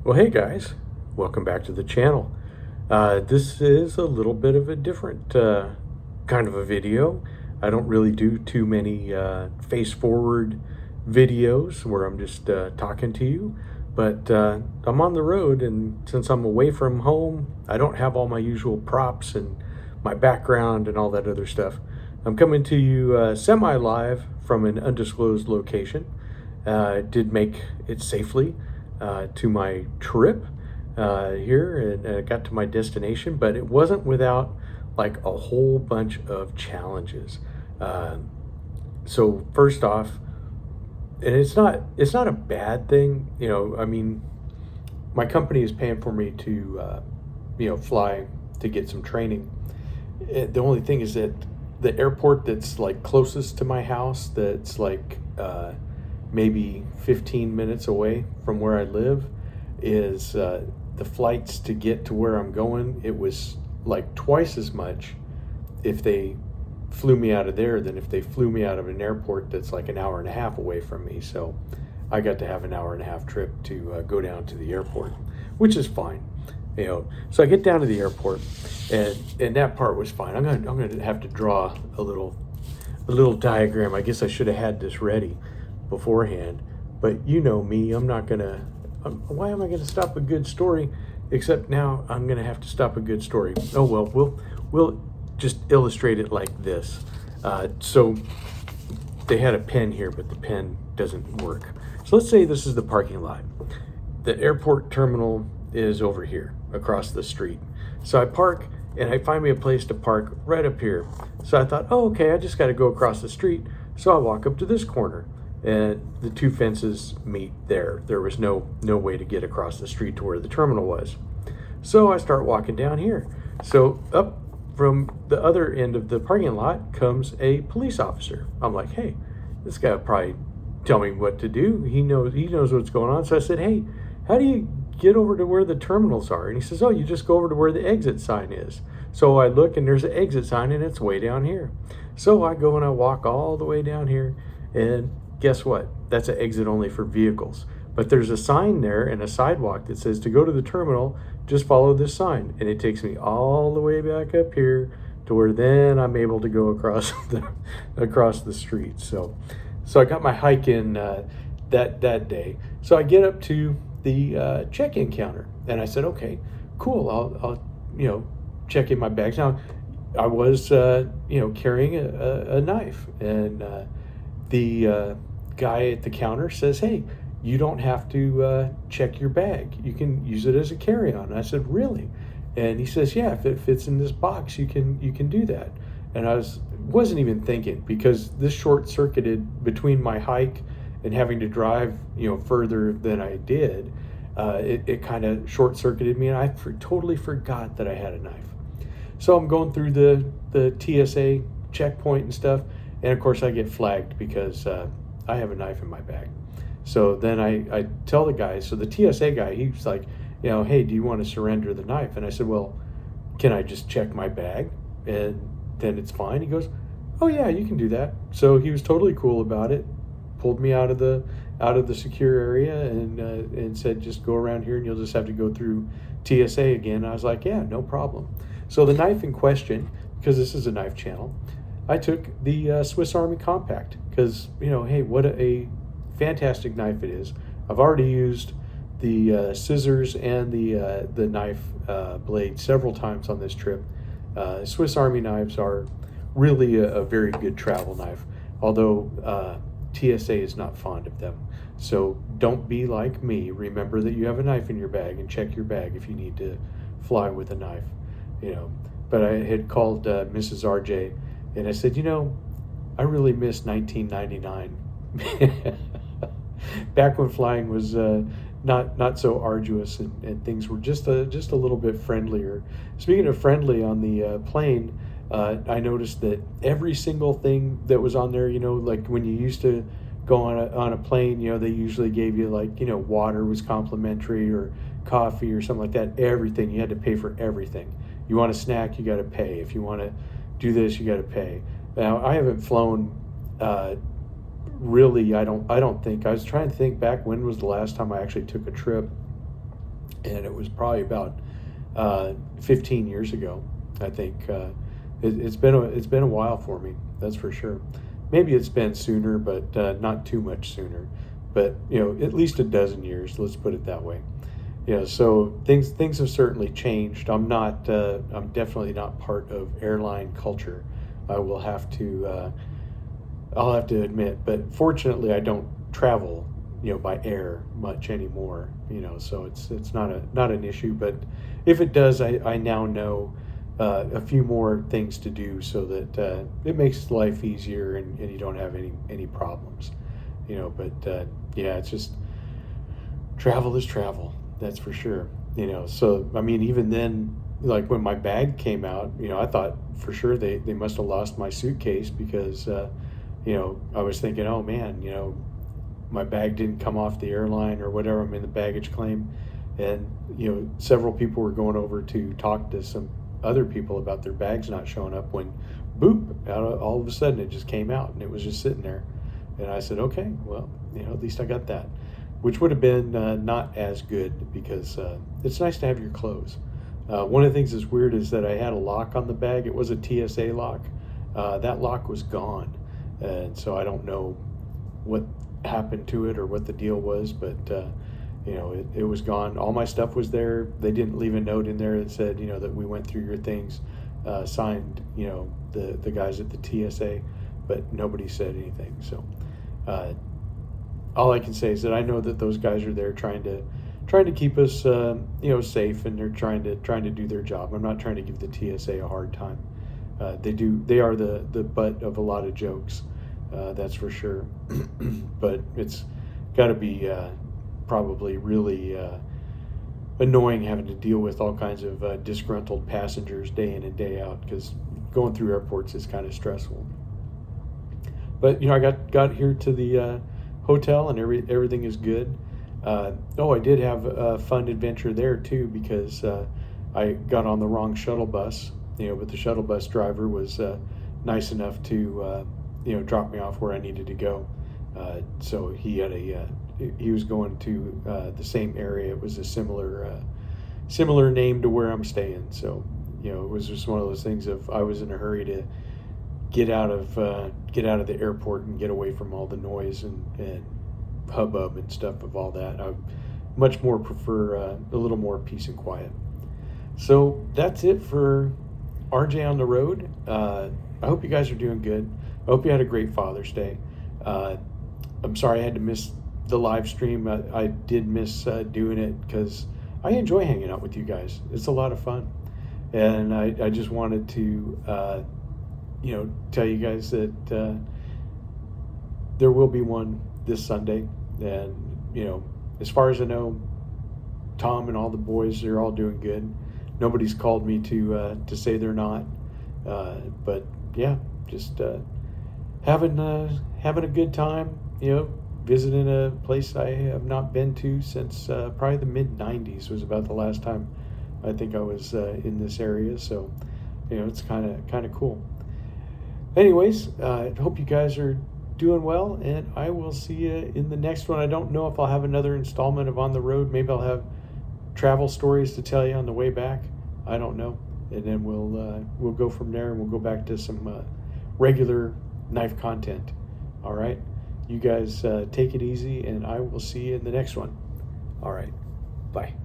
Well, hey guys, welcome back to the channel. This is a little bit of a different kind of a video. I don't really do too many face forward videos where I'm just talking to you, but I'm on the road, and since I'm away from home, I don't have all my usual props and my background and all that other stuff. I'm coming to you semi-live from an undisclosed location. Did make it safely to my trip here, and I got to my destination, but it wasn't without like a whole bunch of challenges. So first off, and it's not a bad thing, you know. I mean, my company is paying for me to fly to get some training. The only thing is that the airport that's like closest to my house, that's like maybe 15 minutes away from where I live, is the flights to get to where I'm going. It was like twice as much if they flew me out of there than if they flew me out of an airport that's like an hour and a half away from me. So I got to have an hour and a half trip to go down to the airport, which is fine. You know, so I get down to the airport, and that part was fine. I'm gonna have to draw a little diagram. I guess I should have had this ready beforehand, but you know me, I'm not gonna. Why am I gonna stop a good story? Except now I'm gonna have to stop a good story. Oh well, we'll just illustrate it like this. So they had a pen here, but the pen doesn't work. So let's say this is the parking lot. The airport terminal is over here across the street. So I park, and I find me a place to park right up here. So I thought, oh, okay, I just got to go across the street. So I walk up to this corner, and the two fences meet there. There was no way to get across the street to where the terminal was. So I start walking down here. So up from the other end of the parking lot comes a police officer. I'm like, hey, this guy will probably tell me what to do. He knows what's going on. So I said, hey, how do you get over to where the terminals are? And he says, oh, you just go over to where the exit sign is. So I look, and there's an exit sign, and it's way down here. So I go and I walk all the way down here, and guess what? That's an exit only for vehicles. But there's a sign there and a sidewalk that says to go to the terminal, just follow this sign. And it takes me all the way back up here to where then I'm able to go across the street. So I got my hike in that day. So I get up to the check-in counter, and I said, okay, cool. I'll check in my bags. Now, I was carrying a knife, and the guy at the counter says, hey, you don't have to check your bag. You can use it as a carry-on. And I said, really? And he says, yeah, if it fits in this box, you can do that. And I wasn't even thinking, because this short-circuited between my hike and having to drive further than I did. It kind of short-circuited me, and I totally forgot that I had a knife. So I'm going through the TSA checkpoint and stuff, and of course I get flagged because I have a knife in my bag. So then I tell the guy, so the TSA guy, he's like, hey, do you want to surrender the knife? And I said, well, can I just check my bag and then it's fine? He goes, oh yeah, you can do that. So he was totally cool about it, pulled me out of the secure area, and said, just go around here and you'll just have to go through TSA again. I was like, yeah, no problem. So the knife in question, because this is a knife channel, I took the Swiss Army Compact, because hey, what a fantastic knife it is. I've already used the scissors and the knife blade several times on this trip. Swiss Army knives are really a very good travel knife, although TSA is not fond of them. So don't be like me. Remember that you have a knife in your bag, and check your bag if you need to fly with a knife. But I had called Mrs. RJ, and I said, I really miss 1999. Back when flying was not so arduous, and things were just a little bit friendlier. Speaking of friendly, on the plane, I noticed that every single thing that was on there, like when you used to go on a plane, they usually gave you like, water was complimentary, or coffee or something like that. Everything, you had to pay for everything. You want a snack, you got to pay. If you want to do this, you got to pay. Now, I haven't flown really, I don't think. I was trying to think back, when was the last time I actually took a trip and it was probably about 15 years ago. I think it's been a while for me. That's for sure. Maybe it's been sooner, but not too much sooner. But at least a dozen years. Let's put it that way. So things have certainly changed. I'm definitely not part of airline culture. I will have to. I'll have to admit, but fortunately, I don't travel, by air much anymore. So it's not an issue. But if it does, I now know a few more things to do so that it makes life easier and you don't have any problems. But yeah, it's just travel is travel. That's for sure. So I mean, even then, like when my bag came out, I thought for sure they must have lost my suitcase because I was thinking, oh man, my bag didn't come off the airline or whatever. I'm in the baggage claim, and several people were going over to talk to some other people about their bags not showing up when boop, all of a sudden it just came out and it was just sitting there. And I said, okay, well, at least I got that, which would have been not as good because it's nice to have your clothes. One of the things that's weird is that I had a lock on the bag. It was a TSA lock. That lock was gone. And so I don't know what happened to it or what the deal was, but it was gone. All my stuff was there. They didn't leave a note in there that said, that we went through your things, signed, the guys at the TSA, but nobody said anything. So all I can say is that I know that those guys are there trying to keep us, safe, and they're trying to do their job. I'm not trying to give the TSA a hard time. They are the butt of a lot of jokes, that's for sure. But it's got to be probably really annoying having to deal with all kinds of disgruntled passengers day in and day out, because going through airports is kind of stressful. But I got here to the hotel and everything is good. I did have a fun adventure there too, because I got on the wrong shuttle bus. But the shuttle bus driver was nice enough to drop me off where I needed to go. So he had he was going to the same area. It was a similar name to where I'm staying. So it was just one of those things of I was in a hurry to get out of the airport and get away from all the noise and hubbub and stuff of all that. I much more prefer a little more peace and quiet. So that's it for RJ on the road. I hope you guys are doing good. I hope you had a great Father's Day. I'm sorry I had to miss the live stream. I did miss doing it because I enjoy hanging out with you guys. It's a lot of fun. And I just wanted to, tell you guys that there will be one this Sunday. And, as far as I know, Tom and all the boys, they're all doing good. Nobody's called me to say they're not. But yeah, just having a good time, visiting a place I have not been to since probably the mid-90s was about the last time I think I was in this area. So, it's kind of cool. Anyways, I hope you guys are doing well, and I will see you in the next one. I don't know if I'll have another installment of On the Road. Maybe I'll have travel stories to tell you on the way back. I don't know. And then we'll go from there, and we'll go back to some regular knife content. All right. You guys take it easy, and I will see you in the next one. All right. Bye.